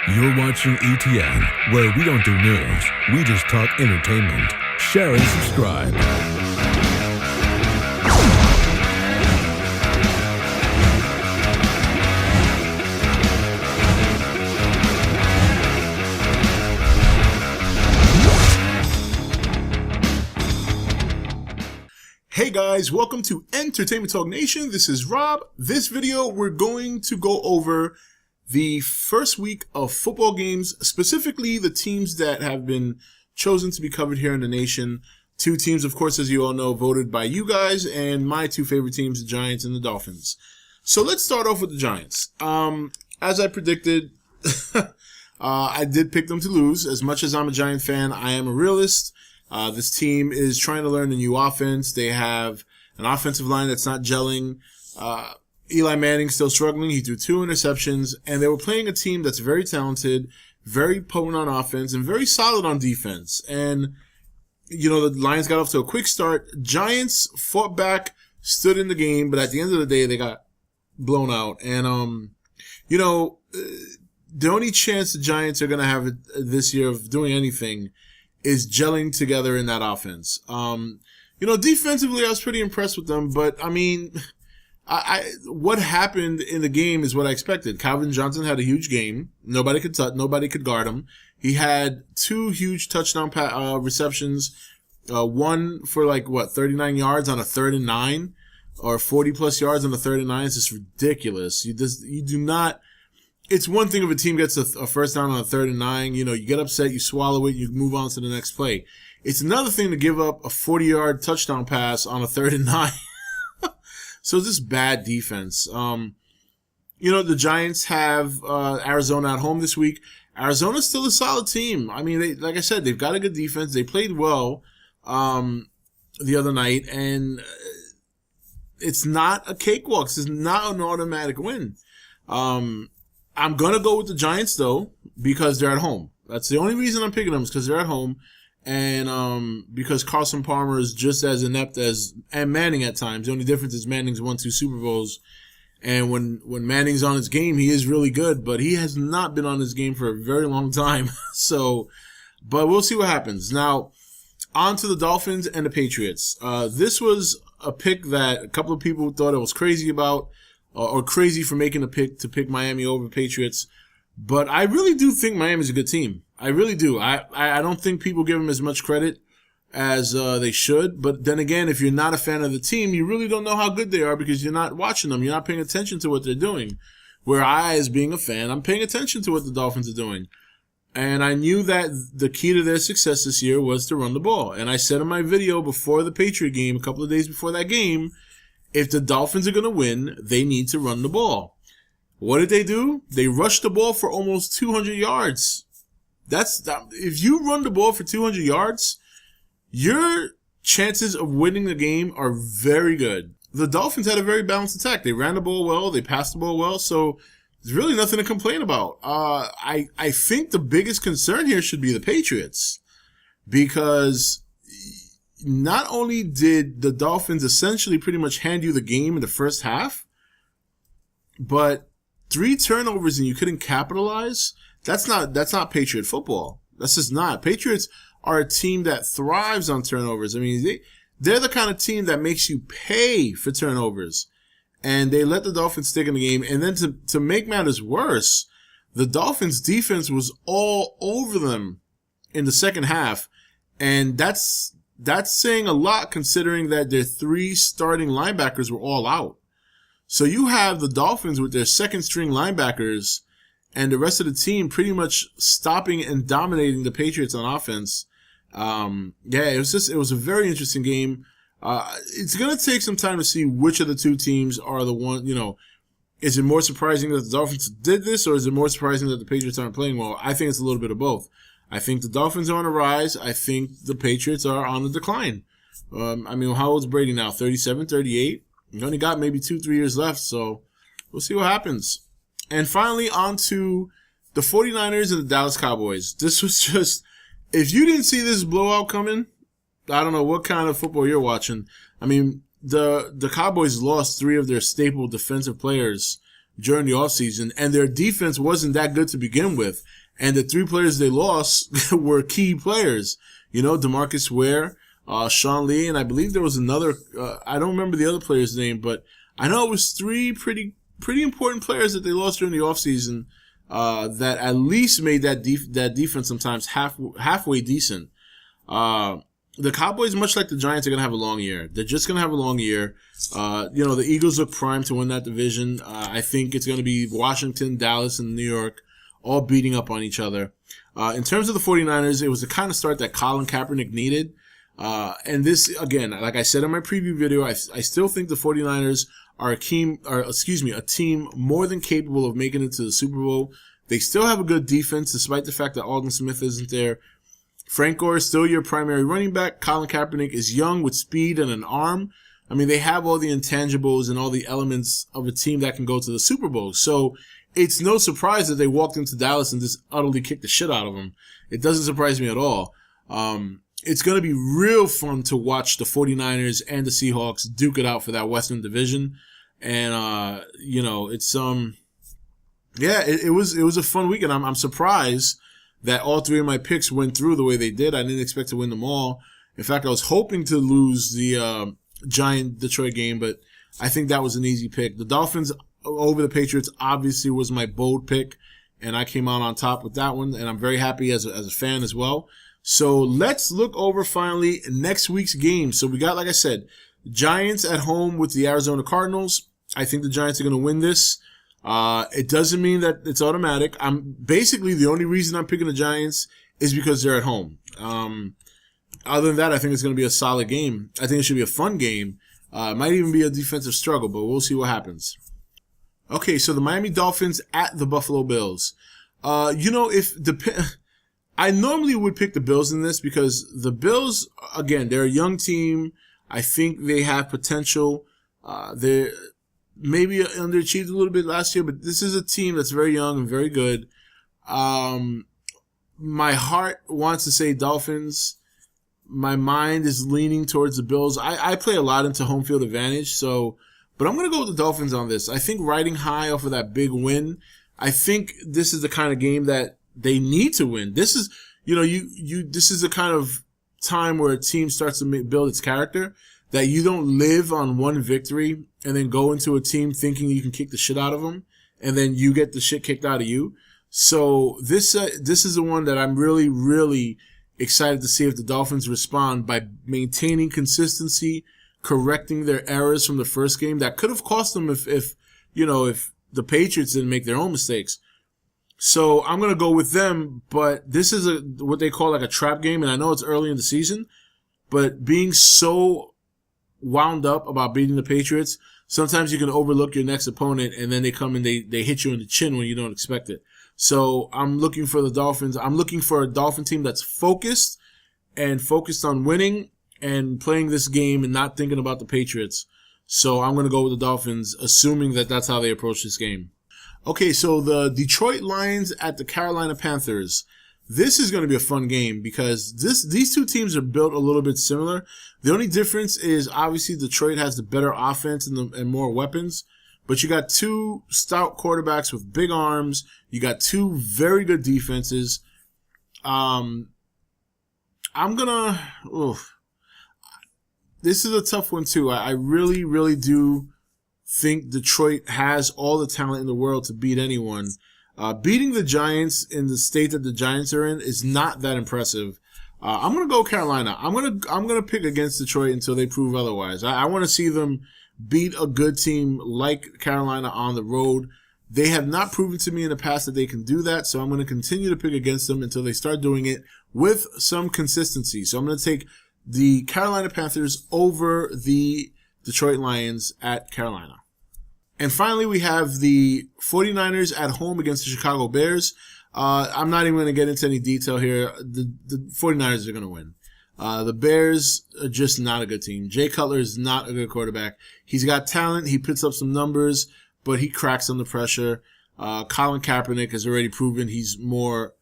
You're watching E.T.N, where we don't do news, we just talk entertainment. Share and subscribe. Hey guys, welcome to Entertainment Talk Nation. This is Rob. This video, we're going to go over the first week of football games, specifically the teams that have been chosen to be covered here in the nation. Two teams, of course, as you all know, voted by you guys, and my two favorite teams, the Giants and the Dolphins. So let's start off with the Giants. As I predicted, I did pick them to lose. As much as I'm a Giant fan, I am a realist. This team is trying to learn a new offense. They have an offensive line that's not gelling. Eli Manning still struggling. He threw 2 interceptions, and they were playing a team that's very talented, very potent on offense, and very solid on defense. And, you know, the Lions got off to a quick start. Giants fought back, stood in the game, but at the end of the day, they got blown out. And, you know, the only chance the Giants are going to have this year of doing anything is gelling together in that offense. You know, defensively, I was pretty impressed with them, but I mean, what happened in the game is what I expected. Calvin Johnson had a huge game. Nobody could guard him. He had 2 huge touchdown receptions. One for 39 yards on a 3rd and 9, or 40 plus yards on a 3rd and 9. It's just ridiculous. You do not. It's one thing if a team gets a first down on a 3rd and 9, you know, you get upset, you swallow it, you move on to the next play. It's another thing to give up a 40-yard touchdown pass on a 3rd and 9. So it's just bad defense. You know, the Giants have Arizona at home this week. Arizona's still a solid team. I mean, like I said, they've got a good defense. They played well the other night, and it's not a cakewalk. It's not an automatic win. I'm going to go with the Giants, though, because they're at home. That's the only reason I'm picking them, is because they're at home. And because Carson Palmer is just as inept as Manning at times. The only difference is Manning's won 2 Super Bowls. And when Manning's on his game, he is really good. But he has not been on his game for a very long time. But we'll see what happens. Now, on to the Dolphins and the Patriots. This was a pick that a couple of people thought I was crazy about. Or crazy for making a pick to pick Miami over Patriots. But I really do think Miami's a good team. I really do. I don't think people give them as much credit as they should. But then again, if you're not a fan of the team, you really don't know how good they are because you're not watching them. You're not paying attention to what they're doing. Where I, as being a fan, I'm paying attention to what the Dolphins are doing. And I knew that the key to their success this year was to run the ball. And I said in my video before the Patriot game, a couple of days before that game, if the Dolphins are going to win, they need to run the ball. What did they do? They rushed the ball for almost 200 yards. If you run the ball for 200 yards, your chances of winning the game are very good. The Dolphins had a very balanced attack. They ran the ball well. They passed the ball well. So there's really nothing to complain about. I think the biggest concern here should be the Patriots, because not only did the Dolphins essentially pretty much hand you the game in the first half, but 3 turnovers and you couldn't capitalize. That's not Patriot football. That's just not. Patriots are a team that thrives on turnovers. I mean, they're the kind of team that makes you pay for turnovers. And they let the Dolphins stick in the game. And then to make matters worse, the Dolphins defense was all over them in the second half. And that's saying a lot, considering that their 3 starting linebackers were all out. So you have the Dolphins with their second string linebackers and the rest of the team pretty much stopping and dominating the Patriots on offense. It was a very interesting game. It's going to take some time to see which of the 2 teams are the one, you know, is it more surprising that the Dolphins did this, or is it more surprising that the Patriots aren't playing well? I think it's a little bit of both. I think the Dolphins are on a rise. I think the Patriots are on the decline. I mean, how old is Brady now? 37, 38? He's only got maybe 2-3 years left, so we'll see what happens. And finally, on to the 49ers and the Dallas Cowboys. This was just, if you didn't see this blowout coming, I don't know what kind of football you're watching. I mean, the Cowboys lost 3 of their staple defensive players during the offseason, and their defense wasn't that good to begin with. And the 3 players they lost were key players. DeMarcus Ware, Sean Lee, and I believe there was another, I don't remember the other player's name, but I know it was 3 pretty important players that they lost during the offseason that at least made that defense sometimes halfway decent. The Cowboys, much like the Giants, are going to have a long year. They're just going to have a long year. The Eagles look primed to win that division. I think it's going to be Washington, Dallas, and New York all beating up on each other. In terms of the 49ers, it was the kind of start that Colin Kaepernick needed. And this, again, like I said in my preview video, I still think the 49ers are a team more than capable of making it to the Super Bowl. They still have a good defense, despite the fact that Aldon Smith isn't there. Frank Gore is still your primary running back. Colin Kaepernick is young with speed and an arm. I mean, they have all the intangibles and all the elements of a team that can go to the Super Bowl. So it's no surprise that they walked into Dallas and just utterly kicked the shit out of them. It doesn't surprise me at all. It's going to be real fun to watch the 49ers and the Seahawks duke it out for that Western Division. And, it's, it was a fun weekend. I'm surprised that all 3 of my picks went through the way they did. I didn't expect to win them all. In fact, I was hoping to lose the Giant-Detroit game, but I think that was an easy pick. The Dolphins over the Patriots obviously was my bold pick, and I came out on top with that one, and I'm very happy as a fan as well. So let's look over finally next week's game. So we got, like I said, Giants at home with the Arizona Cardinals. I think the Giants are going to win this. It doesn't mean that it's automatic. The only reason I'm picking the Giants is because they're at home. Other than that, I think it's going to be a solid game. I think it should be a fun game. It might even be a defensive struggle, but we'll see what happens. Okay, so the Miami Dolphins at the Buffalo Bills. I normally would pick the Bills in this because the Bills, again, they're a young team. I think they have potential. They're maybe underachieved a little bit last year, but this is a team that's very young and very good. My heart wants to say Dolphins. My mind is leaning towards the Bills. I play a lot into home field advantage, but I'm going to go with the Dolphins on this. I think riding high off of that big win, I think this is the kind of game that they need to win. This is, this is the kind of time where a team starts to build its character, that you don't live on one victory and then go into a team thinking you can kick the shit out of them, and then you get the shit kicked out of you. So this is the one that I'm really, really excited to see if the Dolphins respond by maintaining consistency, correcting their errors from the first game. That could have cost them if the Patriots didn't make their own mistakes. So I'm going to go with them, but this is what they call like a trap game, and I know it's early in the season, but being so wound up about beating the Patriots, sometimes you can overlook your next opponent, and then they come and they hit you in the chin when you don't expect it. So I'm looking for the Dolphins. I'm looking for a Dolphin team that's focused on winning and playing this game and not thinking about the Patriots. So I'm going to go with the Dolphins, assuming that that's how they approach this game. Okay, so the Detroit Lions at the Carolina Panthers. This is going to be a fun game because these two teams are built a little bit similar. The only difference is obviously Detroit has the better offense and more weapons, but you got 2 stout quarterbacks with big arms. You got 2 very good defenses. This is a tough one too. I really, really do think Detroit has all the talent in the world to beat anyone. Beating the Giants in the state that the Giants are in is not that impressive. I'm gonna go Carolina. I'm gonna pick against Detroit until they prove otherwise. I want to see them beat a good team like Carolina on the road. They have not proven to me in the past that they can do that, so I'm going to continue to pick against them until they start doing it with some consistency. So I'm going to take the Carolina Panthers over the Detroit Lions at Carolina. And finally, we have the 49ers at home against the Chicago Bears. I'm not even going to get into any detail here. The 49ers are going to win. The Bears are just not a good team. Jay Cutler is not a good quarterback. He's got talent. He puts up some numbers, but he cracks under pressure. Colin Kaepernick has already proven he's more,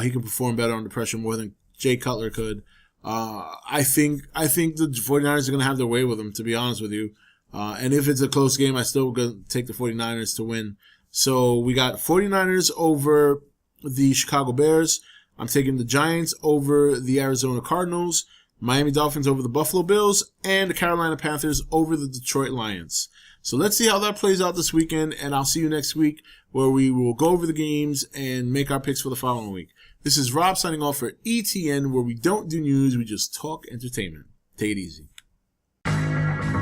he can perform better under pressure more than Jay Cutler could. I think the 49ers are going to have their way with him, to be honest with you. And if it's a close game, I still going to take the 49ers to win. So we got 49ers over the Chicago Bears. I'm taking the Giants over the Arizona Cardinals, Miami Dolphins over the Buffalo Bills, and the Carolina Panthers over the Detroit Lions. So let's see how that plays out this weekend, and I'll see you next week where we will go over the games and make our picks for the following week. This is Rob signing off for E.T.N, where we don't do news, we just talk entertainment. Take it easy.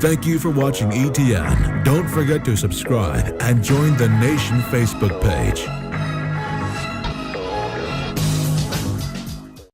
Thank you for watching E.T.N. Don't forget to subscribe and join the Nation Facebook page.